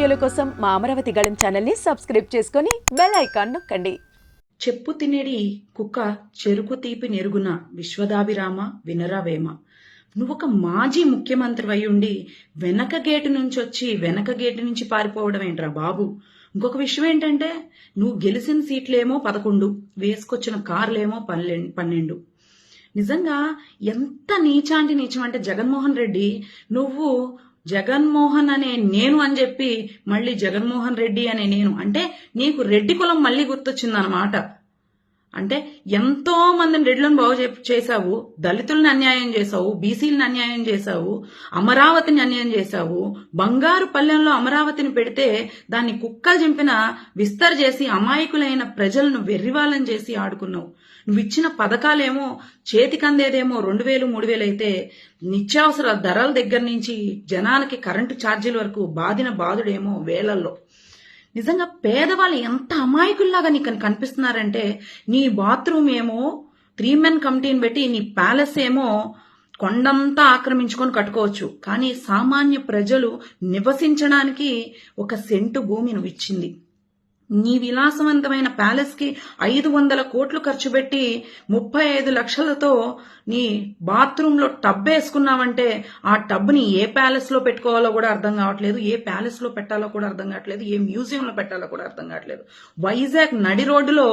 వీడియోల కోసం మా అమరావతి గళం ఛానల్ని సబ్స్క్రైబ్ చేసుకొని బెల్ ఐకాన్ నొక్కండి. చెప్పు తినేడి కుక్క చెరుకు తీపి నెరుగున విశ్వదాభిరామ వినరావేమ. నువ్వొక మాజీ ముఖ్యమంత్రి అయి ఉండి వెనక గేటు నుంచి పారిపోవడం ఏంట్రా బాబు. ఇంకొక విషయం ఏంటంటే, నువ్వు గెలిచిన సీట్లేమో 11, వేసుకొచ్చిన కార్లేమో 12. నిజంగా ఎంత నీచాంటి నీచం అంటే, జగన్మోహన్ రెడ్డి నువ్వు జగన్మోహన్ అనే నేను అని చెప్పి మళ్ళీ జగన్మోహన్ రెడ్డి అనే నేను అంటే నీకు రెడ్డి కులం మళ్ళీ గుర్తొచ్చిందన్నమాట. అంటే ఎంతో మందిని రెడ్లను బాగు చేశావు, దళితులను అన్యాయం చేశావు, బీసీలను అన్యాయం చేశావు, అమరావతిని అన్యాయం చేశావు. బంగారు పల్లెంలో అమరావతిని పెడితే దాన్ని కుక్కలు చింపిన విస్తర చేసి అమాయకులైన ప్రజలను వెర్రివాళ్ళని చేసి ఆడుకున్నావు. నువ్వు ఇచ్చిన పథకాలేమో చేతికందేదేమో 2000, 3000 అయితే నిత్యావసర ధరల దగ్గర నుంచి జనాలకి కరెంటు ఛార్జీల వరకు బాధిన బాధుడేమో వేలల్లో. నిజంగా పేదవాళ్ళు ఎంత అమాయకుల్లాగా నీకు కనిపిస్తున్నారంటే, నీ బాత్రూమ్ ఏమో 3 men కమిటీని పెట్టి నీ ప్యాలెస్ ఏమో కొండంతా ఆక్రమించుకొని కట్టుకోవచ్చు, కానీ సామాన్య ప్రజలు నివసించడానికి 1 సెంటు భూమి నువ్వు ఇచ్చింది. నీ విలాసవంతమైన ప్యాలెస్ కి 500 కోట్లు ఖర్చు పెట్టి 35 లక్షలతో నీ బాత్రూమ్ లో టబ్ వేసుకున్నావంటే, ఆ టబ్ ని ఏ ప్యాలెస్ లో పెట్టుకోవాలో కూడా అర్థం కావట్లేదు, ఏ ప్యాలెస్ లో పెట్టాలో కూడా అర్థం కావట్లేదు, ఏ మ్యూజియం లో పెట్టాలో కూడా అర్థం కావట్లేదు. వైజాగ్ నడి రోడ్డులో